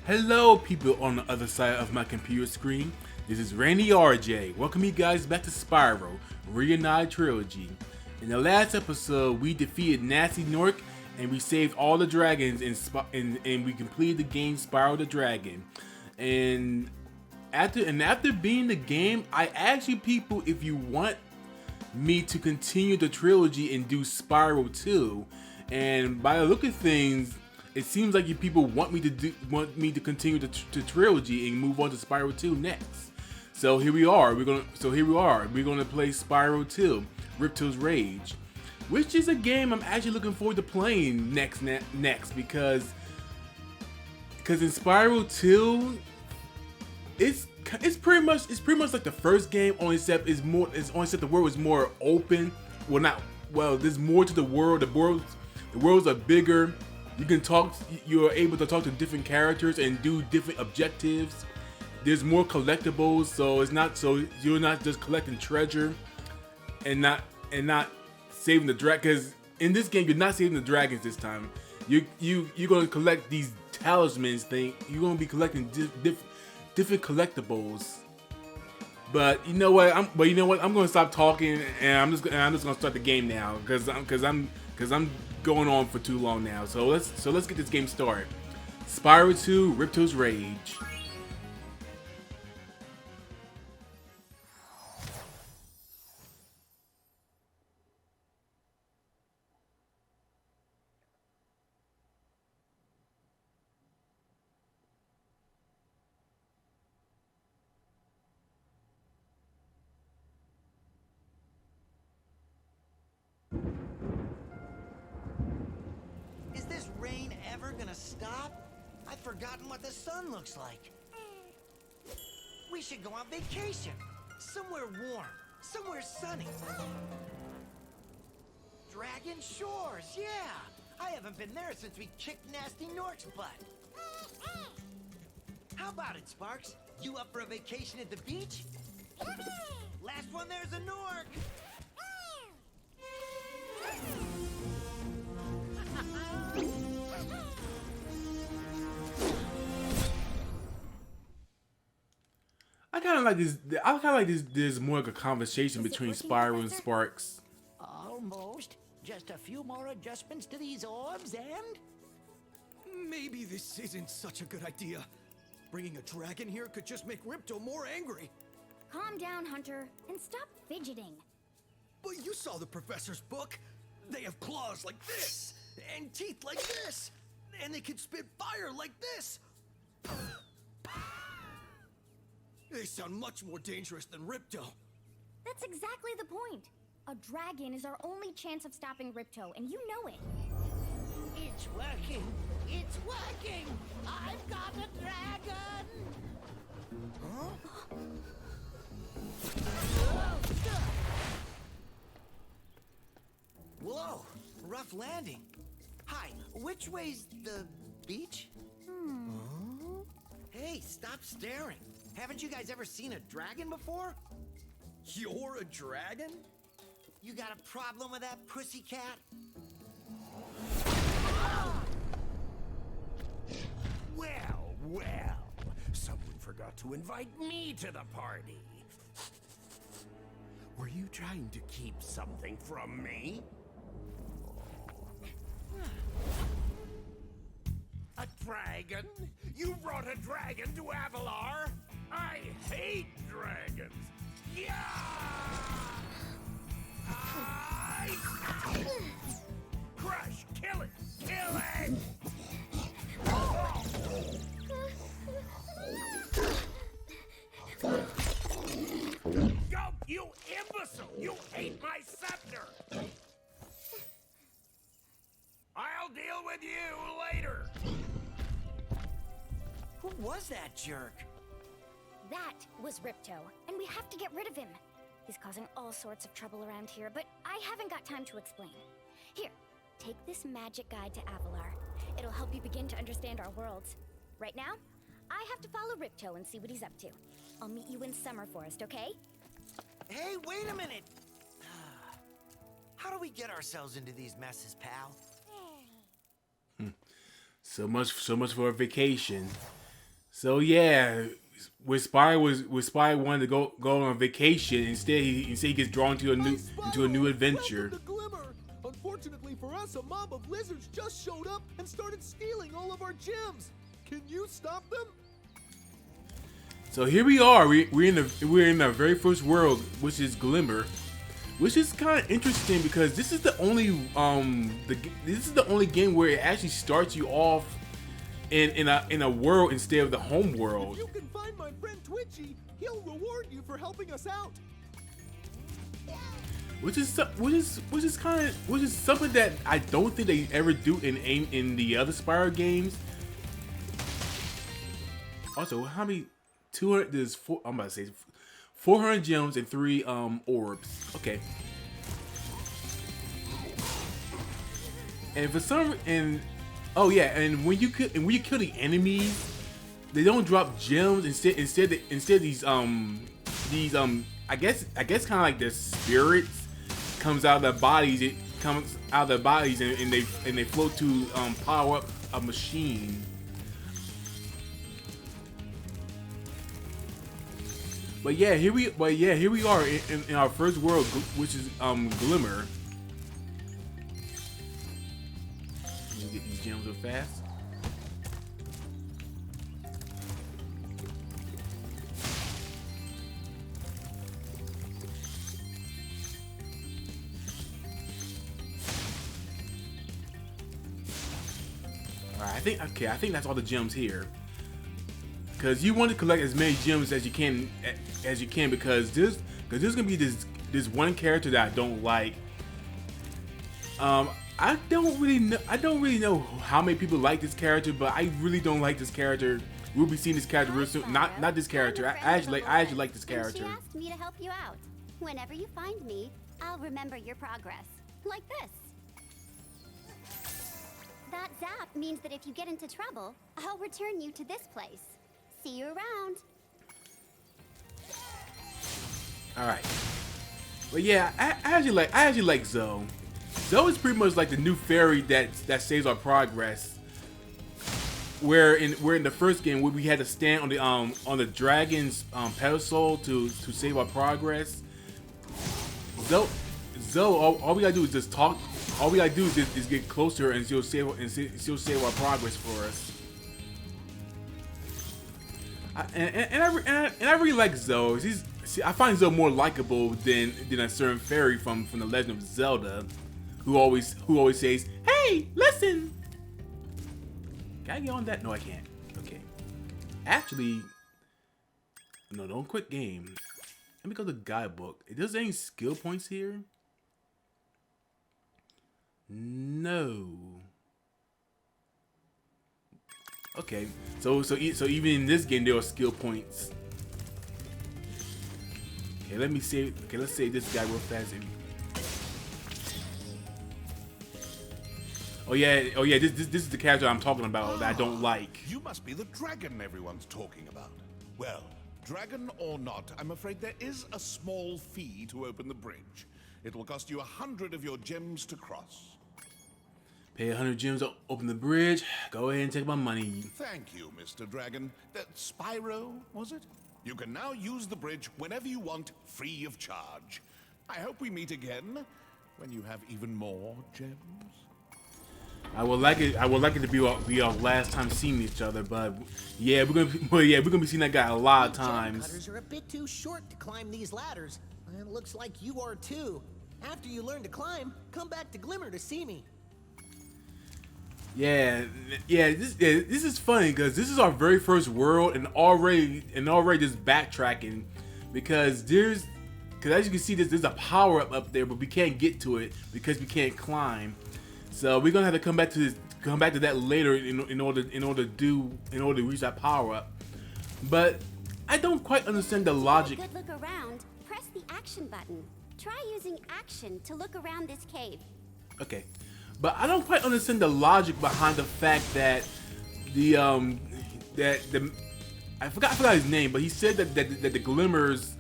Hello, people on the other side of my computer screen. This is Randy RJ. Welcome you guys back to Spyro Reignited Trilogy. In the last episode, we defeated Nasty Nork and we saved all the dragons and we completed the game Spyro the Dragon. And after beating the game, I asked you people if you want me to continue the trilogy and do Spyro 2. And by the look of things, it seems like you people want me to continue the trilogy and move on to Spyro 2 next. So here we are. We're gonna play Spyro 2, Ripto's Rage, which is a game I'm actually looking forward to playing next because in Spyro 2, it's pretty much like the first game, only except the world is more open. There's more to the world. The worlds are bigger. You're able to talk to different characters and do different objectives. There's more collectibles, so you're not just collecting treasure and not saving the dragon. Because in this game, you're not saving the dragons this time. You're gonna collect these talismans thing. You're gonna be collecting different collectibles. But you know what? I'm gonna stop talking and I'm just gonna start the game now because I'm going on for too long now. So let's get this game started. Spyro 2, Ripto's Rage. Is this rain ever gonna stop? I've forgotten what the sun looks like. We should go on vacation. Somewhere warm. Somewhere sunny. Dragon Shores, yeah! I haven't been there since we kicked Nasty Nork's butt. How about it, Sparks? You up for a vacation at the beach? Last one there's a Nork! I kind of like this. There's more like a conversation between Spyro and Sparks. Almost. Just a few more adjustments to these orbs and... Maybe this isn't such a good idea. Bringing a dragon here could just make Ripto more angry. Calm down, Hunter, and stop fidgeting. But you saw the professor's book. They have claws like this, and teeth like this, and they can spit fire like this. They sound much more dangerous than Ripto. That's exactly the point. A dragon is our only chance of stopping Ripto, and you know it. It's working! It's working! I've got a dragon! Huh? Whoa, rough landing. Hi, which way's the beach? Hey, stop staring. Haven't you guys ever seen a dragon before? You're a dragon? You got a problem with that, pussycat? Well, well, someone forgot to invite me to the party. Were you trying to keep something from me? A dragon? You brought a dragon to Avalar? I hate dragons. Yeah! Crush! Kill it! Kill it! Go, you imbecile! You ate my scepter! I'll deal with you later! Who was that jerk? That was Ripto, and we have to get rid of him. He's causing all sorts of trouble around here, but I haven't got time to explain. Here, take this magic guide to Avalar. It'll help you begin to understand our worlds. Right now, I have to follow Ripto and see what he's up to. I'll meet you in Summer Forest, okay? Hey, wait a minute! How do we get ourselves into these messes, pal? So much for a vacation. So yeah, with Spy wanted to go on vacation, instead he gets drawn to into a new adventure. Welcome to Glimmer. Unfortunately for us, a mob of lizards just showed up and started stealing all of our gems. Can you stop them? So here we are. We're in our very first world, which is Glimmer, which is kind of interesting because this is the only game where it actually starts you off in a world instead of the home world. If you can find my friend Twitchy, he'll reward you for helping us out. Which is something that I don't think they ever do in the other Spyro games. Also, how many? 200. There's four. I'm about to say 400 gems and 3 orbs. Okay. And for some oh yeah, and when you kill the enemies, they don't drop gems. Instead these I guess kind of like the spirits comes out of their bodies. It comes out of their bodies and they float to power up a machine. But yeah, here we are in our first world, which is Glimmer. Let me get these gems real fast. Alright, I think that's all the gems here. Because you want to collect as many gems as you can because there's gonna be this one character that I don't like. I don't really know how many people like this character, but I really don't like this character. We'll be seeing this character real soon. Not this character. I actually like this character. She asked me to help you out. Whenever you find me, I'll remember your progress. Like this. That zap means that if you get into trouble, I'll return you to this place. See you around. All right. But yeah, I actually like Zoe. Zoe is pretty much like the new fairy that saves our progress. Where in the first game where we had to stand on the dragon's pedestal to save our progress. Zoe, all we gotta do is just talk. All we gotta do is get closer, and she'll save our progress for us. And I really like Zoe. I find Zoe more likable than a certain fairy from the Legend of Zelda, who always says, "Hey, listen." Can I get on that? No, I can't. Okay. Actually, no, don't quit game. Let me go to the guidebook. Is there any skill points here? No. Okay, so even in this game there are skill points. Okay, let's save this guy real fast. Oh yeah, this is the character I'm talking about that I don't like. You must be the dragon everyone's talking about. Well, dragon or not, I'm afraid there is a small fee to open the bridge. It will cost you 100 of your gems to cross. Pay 100 gems to open the bridge. Go ahead and take my money. Thank you, Mr. Dragon. Spyro, was it? You can now use the bridge whenever you want, free of charge. I hope we meet again when you have even more gems. I would like it to be our last time seeing each other, but yeah, we're gonna be seeing that guy a lot of times. Cutters are a bit too short to climb these ladders, and it looks like you are too. After you learn to climb, come back to Glimmer to see me. Yeah, this is funny because this is our very first world, and already just backtracking because as you can see, there's a power up there, but we can't get to it because we can't climb. So we're gonna have to come back to that later in order to reach that power up. But I don't quite understand the logic. Good look around. Press the action button. Try using action to look around this cave. Okay. But I don't quite understand the logic behind the fact that I forgot his name, but he said that the Glimmers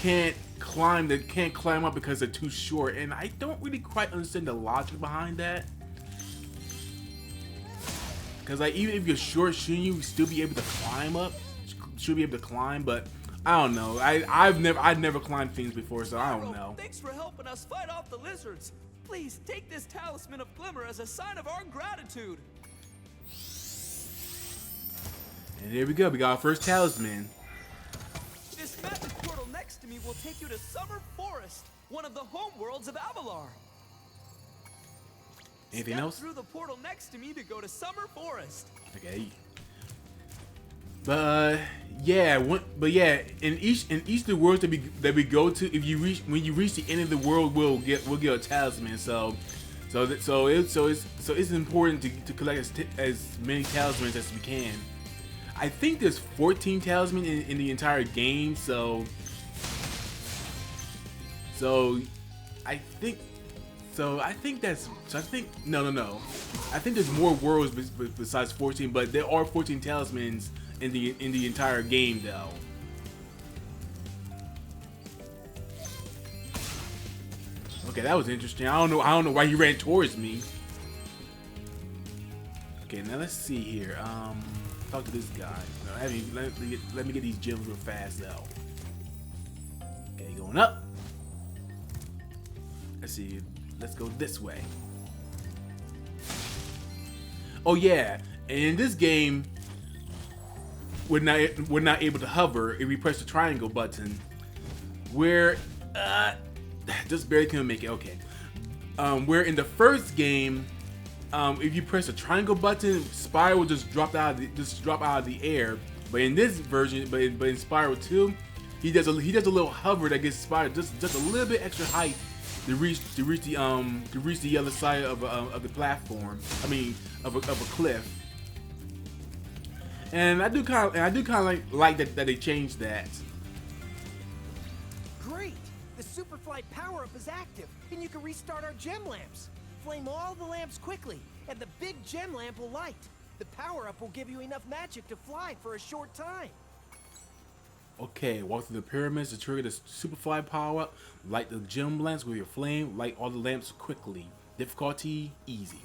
can't climb up because they're too short, and I don't really quite understand the logic behind that. Cause like even if you're short, shouldn't you still be able to climb up? Should be able to climb, but I don't know. I've never climbed things before, so I don't know. Thanks for helping us fight off the lizards. Please take this talisman of glimmer as a sign of our gratitude. And here we go. We got our first talisman. This magic portal next to me will take you to Summer Forest, one of the home worlds of Avalar. Anything Step else? through the portal next to me to go to Summer Forest. Okay. But yeah, in each of the worlds that we go to, when you reach the end of the world, we'll get a talisman. So it's important to collect as many talismans as we can. I think there's 14 talismans in the entire game. So I think no. I think there's more worlds besides 14, but there are 14 talismans in the entire game though. Okay, that was interesting. I don't know why he ran towards me. Okay, now let's see here. Talk to this guy. No, let me get these gems real fast though. Okay, going up. Let's see. Let's go this way. Oh yeah, and in this game, we're not able to hover if we press the triangle button. We're just barely can make it. Okay, where in the first game, if you press the triangle button, Spyro will just drop out of the air. But in this version, but in Spyro 2, he does a little hover that gets Spyro just a little bit extra height to reach the other side of the platform. I mean, of a cliff. And I do kind of like that they changed that. Great! The Superfly power-up is active, and you can restart our gem lamps. Flame all the lamps quickly, and the big gem lamp will light. The power-up will give you enough magic to fly for a short time. Okay, walk through the pyramids to trigger the Superfly power-up. Light the gem lamps with your flame. Light all the lamps quickly. Difficulty easy.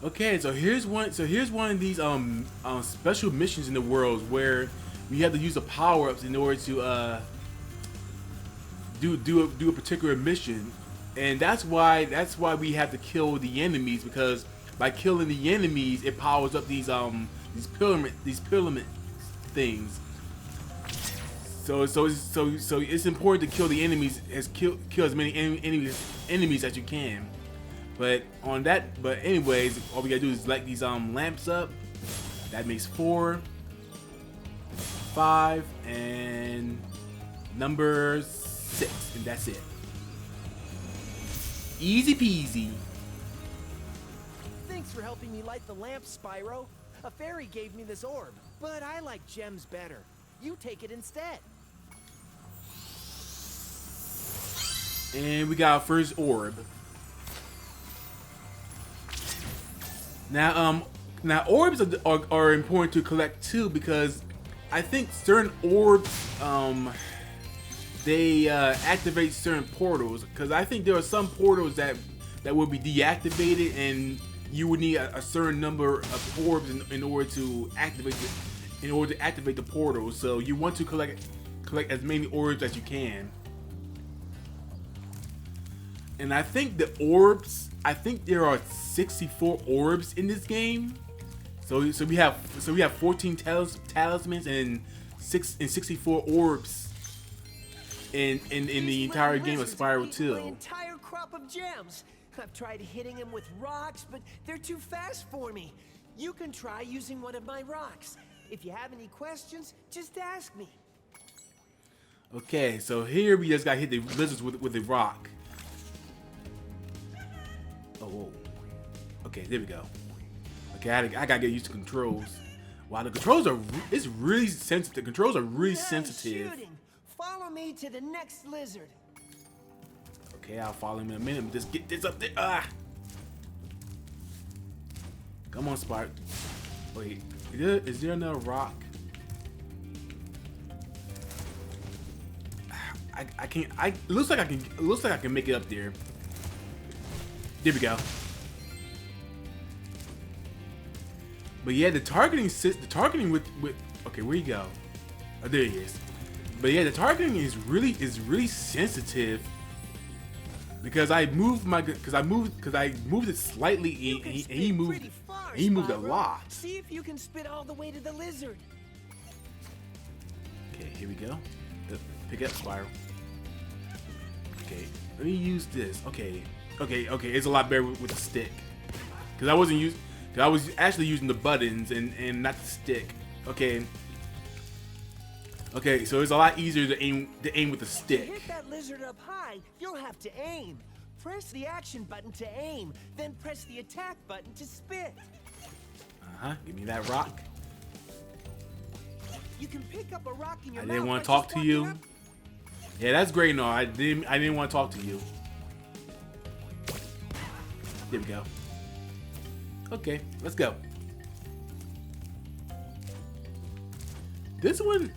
Okay, so here's one of these special missions in the world where we have to use the power-ups in order to do a particular mission, and that's why we have to kill the enemies, because by killing the enemies it powers up these pyramid things. So it's important to kill the enemies, kill as many enemies as you can. But anyways, all we gotta do is light these lamps up. That makes 4, 5, and number 6, and that's it. Easy peasy. Thanks for helping me light the lamps, Spyro. A fairy gave me this orb, but I like gems better. You take it instead. And we got our first orb. Now orbs are important to collect too, because I think certain orbs they activate certain portals. Because I think there are some portals that will be deactivated, and you would need a certain number of orbs in order to activate the portal. So you want to collect as many orbs as you can. And I think the orbs, there are 64 orbs in this game. So we have 14 talismans and 64 orbs in the entire game of Spyro 2. An entire crop of gems. I've tried hitting him with rocks, but they're too fast for me. You can try using one of my rocks. If you have any questions, just ask me. Okay, so here we just got hit the lizards with a rock. Oh, whoa. Okay, there we go. Okay, I gotta get used to controls. Wow, the controls are really sensitive. The controls are really sensitive. Shooting. Follow me to the next lizard. Okay, I'll follow him in a minute. Just get this up there. Ah! Come on, Spyro. Wait, is there another rock? I can't. It looks like I can make it up there. There we go. But yeah, the targeting with okay, where you go? Oh, there he is. But yeah, the targeting is really sensitive because I moved it slightly and he moved a lot. See if you can spit all the way to the lizard. Okay, here we go. Pick up Spyro. Okay, let me use this. Okay, it's a lot better with the stick. Cause I was actually using the buttons and not the stick. Okay, so it's a lot easier to aim with the To stick. hit that lizard up high, you'll have to aim. Press the action button to aim, then press the attack button to spit. Give me that rock. You can pick up a rock in your I mouth. didn't want by to talk just to walking you. up. Yeah, that's great. No, I didn't want to talk to you. There we go. Okay, let's go. This one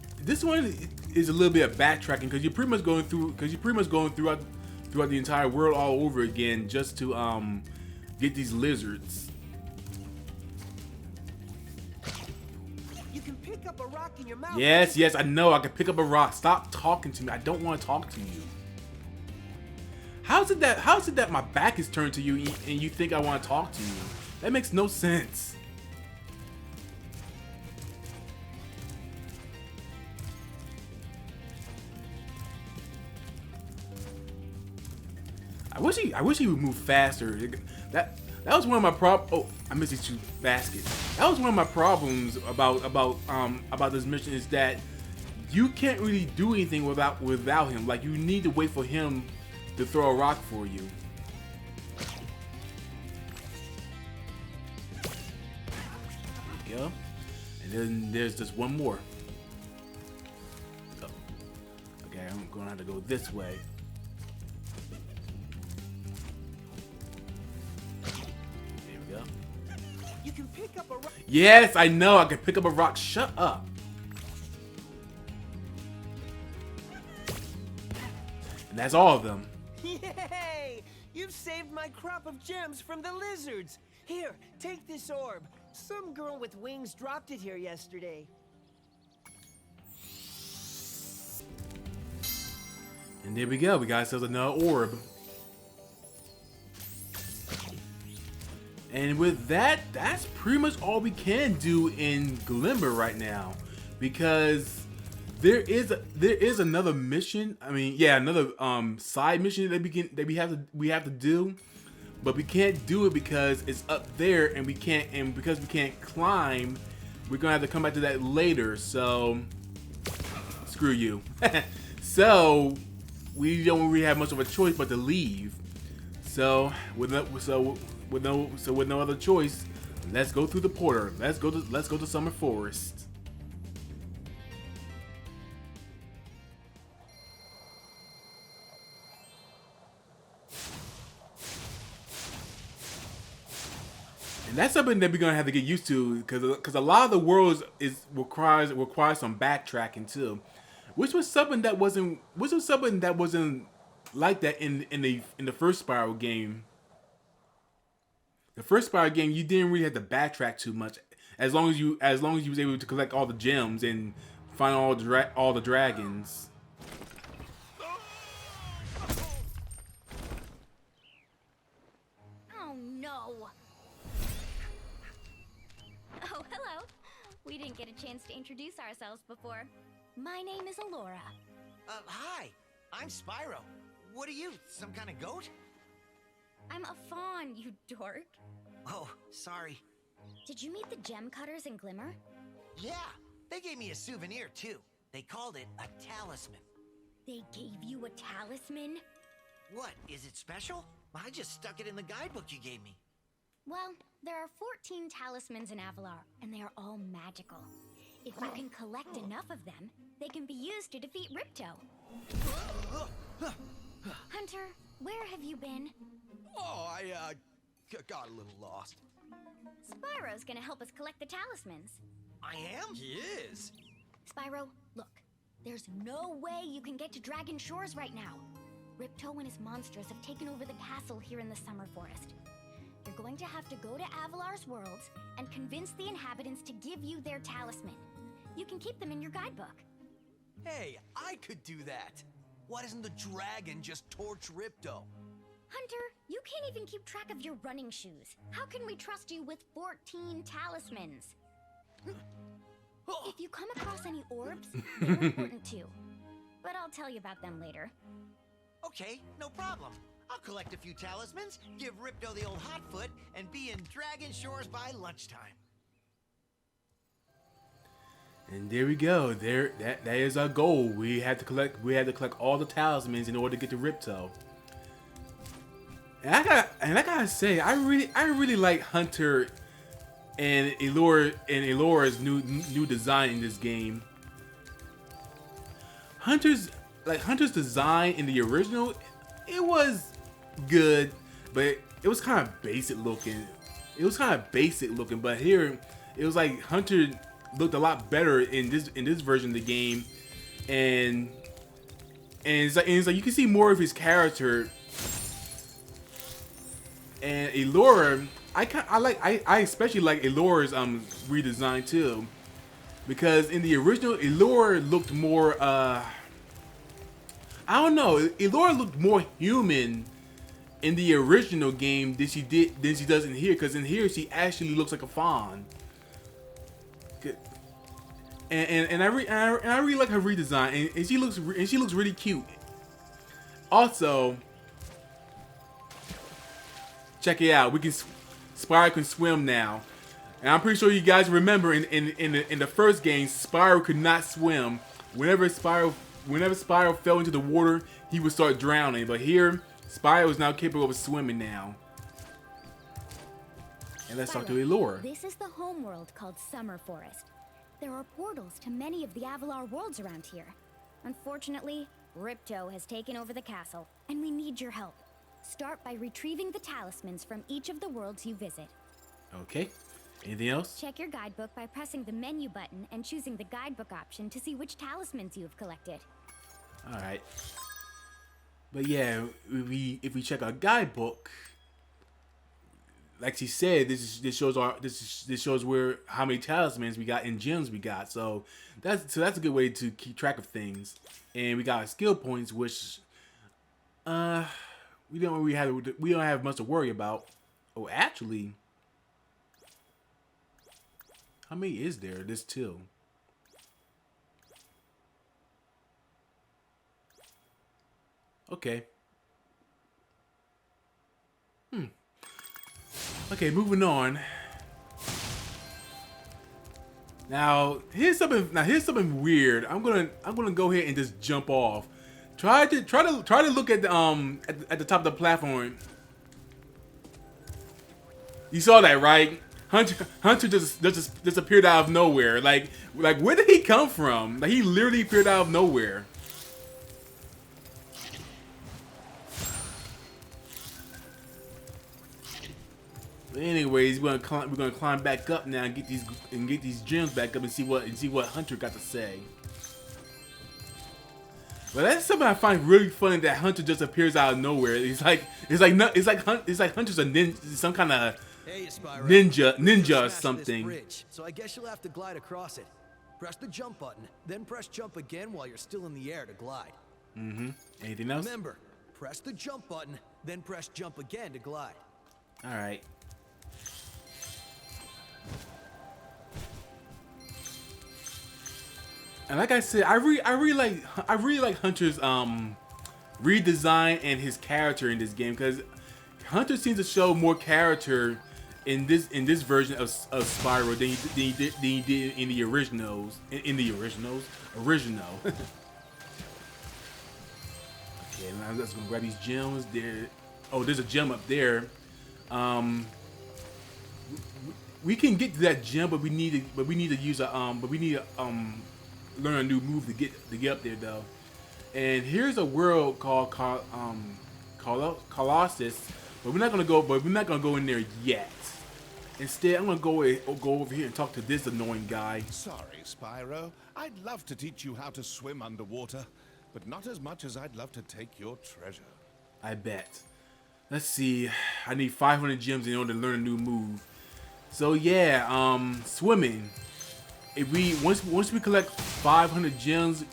is a little bit of backtracking because you're pretty much going throughout the entire world all over again just to get these lizards. You can pick up a rock in your mouth. Yes, I know. I can pick up a rock. Stop talking to me. I don't want to talk to you. How's it that my back is turned to you and you think I want to talk to you? That makes no sense. I wish he would move faster. That was one of my Oh, I missed these two baskets. That was one of my problems about this mission is that you can't really do anything without him. Like you need to wait for him to throw a rock for you. There you go. And then there's just one more. Oh. Okay, I'm gonna have to go this way. There we go. You can pick up a rock. Yes, I know. I can pick up a rock. Shut up. And that's all of them. Yay! You've saved my crop of gems from the lizards. Here, take this orb. Some girl with wings dropped it here yesterday. And there we go. We got ourselves another orb. And with that, that's pretty much all we can do in Glimmer right now, because there is another mission. I mean, yeah, another side mission that we have to do, but we can't do it because it's up there, and because we can't climb, we're gonna have to come back to that later. So screw you. So we don't really have much of a choice but to leave. So with no other choice, let's go through the portal. Let's go to Summer Forest. And that's something that we're gonna have to get used to, because a lot of the worlds requires some backtracking too, which was something that wasn't like that in the first Spyro game. The first Spyro game, you didn't really have to backtrack too much, as long as you was able to collect all the gems and find all the dragons. Oh no! Oh, hello. We didn't get a chance to introduce ourselves before. My name is Alora. Hi, I'm Spyro. What are you, some kind of goat? I'm a fawn, you dork. Oh, sorry. Did you meet the gem cutters in Glimmer? Yeah, they gave me a souvenir too. They called it a talisman. They gave you a talisman? What, is it special? I just stuck it in the guidebook you gave me. Well, there are 14 talismans in Avalar, and they are all magical. If you can collect enough of them, they can be used to defeat Ripto. Hunter, where have you been? Oh, I got a little lost. Spyro's gonna help us collect the talismans. I am? He is. Spyro, look. There's no way you can get to Dragon Shores right now. Ripto and his monsters have taken over the castle here in the Summer Forest. you're going to have to go to Avalar's worlds and convince the inhabitants to give you their talisman. You can keep them in your guidebook. Hey, I could do that. Why doesn't the dragon just torch Ripto? Hunter, you can't even keep track of your running shoes. How can we trust you with 14 talismans? If you come across any orbs, they're important too. But I'll tell you about them later. Okay, no problem. I'll collect a few talismans, give Ripto the old hot foot, and be in Dragon Shores by lunchtime. And there we go. That is our goal. We had to collect all the talismans in order to get to Ripto. And I gotta say, I really like Hunter and Elora's new design in this game. Hunter's design in the original, it was good, but it was kind of basic looking. But here, it was like Hunter looked a lot better in this version of the game, and it's like you can see more of his character. And Elora, I especially like Elora's redesign too, because in the original Elora looked more I don't know, Elora looked more human in the original game than she does in here, because in here she actually looks like a fawn. And I really like her redesign, and she looks really cute. Also, check it out. Spyro can swim now, and I'm pretty sure you guys remember in the first game, Spyro could not swim. Whenever Spyro fell into the water, he would start drowning. But here, Spyro is now capable of swimming now. And let's talk to Elora. This is the homeworld called Summer Forest. There are portals to many of the Avalar worlds around here. Unfortunately, Ripto has taken over the castle, and we need your help. Start by retrieving the talismans from each of the worlds you visit. Okay. Anything else? Check your guidebook by pressing the menu button and choosing the guidebook option to see which talismans you have collected. Alright. But yeah, if we check our guidebook, like she said, this shows where how many talismans we got and gems we got. So that's a good way to keep track of things. And we got our skill points, which we don't have much to worry about. Oh, actually, how many is there? There's 2. Okay. Okay, moving on. Now here's something weird. I'm gonna go ahead and just jump off. Try to look at the top of the platform. You saw that, right? Hunter just appeared out of nowhere. Like where did he come from? Like he literally appeared out of nowhere. But anyways, we're gonna climb back up now and get these gems back up and see what Hunter got to say. But that's something I find really funny, that Hunter just appears out of nowhere. It's like Hunter's a ninja, some kind of ninja or something. Bridge, so I guess you'll have to glide across it. Press the jump button, then press jump again while you're still in the air to glide. Anything else? Remember, press the jump button, then press jump again to glide. All right. And like I said, I really like Hunter's redesign and his character in this game, because Hunter seems to show more character in this version of Spyro than he did in the originals. Original. Okay, now let's go grab these gems. Oh, there's a gem up there. We can get to that gem, but we need to use learn a new move to get up there though. And here's a world called Colossus, but we're not gonna go in there yet. Instead, I'm gonna go over here and talk to this annoying guy. Sorry, Spyro. I'd love to teach you how to swim underwater, but not as much as I'd love to take your treasure. I bet. Let's see. I need 500 gems in order to learn a new move. So yeah, swimming. If we once we collect 500 gems,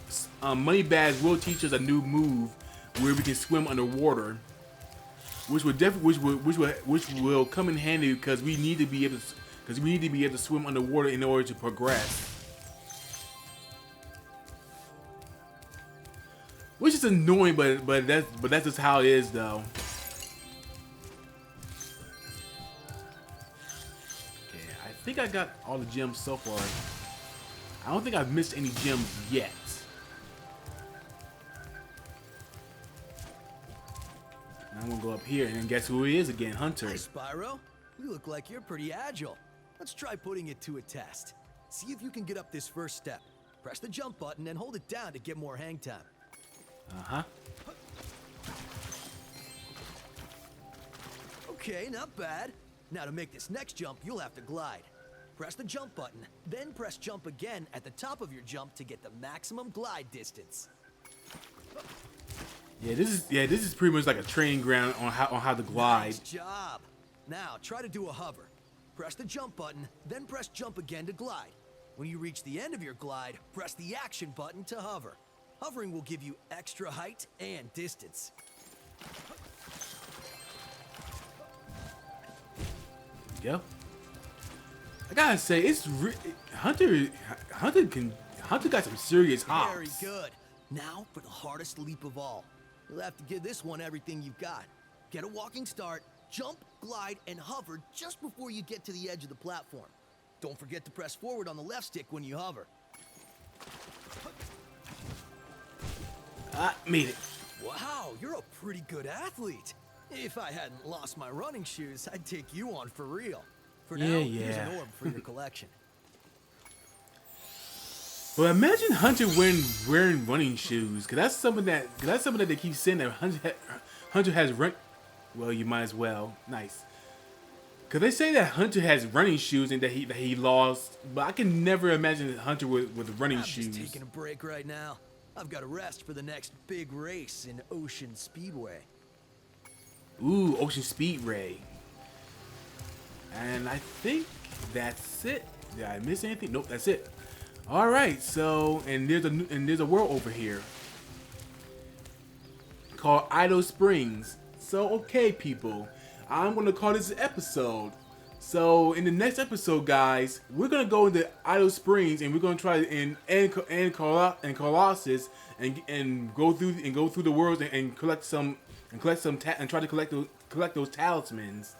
money bags will teach us a new move where we can swim underwater, which will come in handy because we need to be able to swim underwater in order to progress. Which is annoying, but that's just how it is though. Okay, I think I got all the gems so far. I don't think I've missed any gems yet. Now I'm gonna go up here and then guess who he is again, Hunter. Hi, Spyro. You look like you're pretty agile. Let's try putting it to a test. See if you can get up this first step. Press the jump button and hold it down to get more hang time. Uh-huh. Okay, not bad. Now to make this next jump, you'll have to glide. Press the jump button, then press jump again at the top of your jump to get the maximum glide distance. Yeah, this is pretty much like a training ground on how to glide. Nice job. Now try to do a hover. Press the jump button, then press jump again to glide. When you reach the end of your glide, press the action button to hover. Hovering will give you extra height and distance. There you go. I gotta say, it's Hunter got some serious hops. Very good. Now for the hardest leap of all. You'll have to give this one everything you've got. Get a walking start, jump, glide, and hover just before you get to the edge of the platform. Don't forget to press forward on the left stick when you hover. I made it. Wow, you're a pretty good athlete. If I hadn't lost my running shoes, I'd take you on for real. For now, here's an orb for your collection. Well, imagine Hunter wearing running shoes, cause that's something that they keep saying that Hunter has run. Well, you might as well. Nice. Cause they say that Hunter has running shoes and that he lost, but I can never imagine Hunter with running shoes. I'm just taking a break right now. I've got to rest for the next big race in Ocean Speedway. Ooh, Ocean Speedway. And I think that's it. Did I miss anything? Nope, that's it. All right, so and there's a world over here called Idle Springs. So okay, people, I'm gonna call this an episode. So in the next episode, guys, we're gonna go into Idle Springs and we're gonna try and Colossus and go through the worlds and collect some and try to collect those talismans.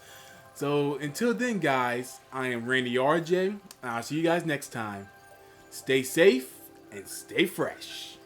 So until then, guys, I am Randy RJ, and I'll see you guys next time. Stay safe and stay fresh.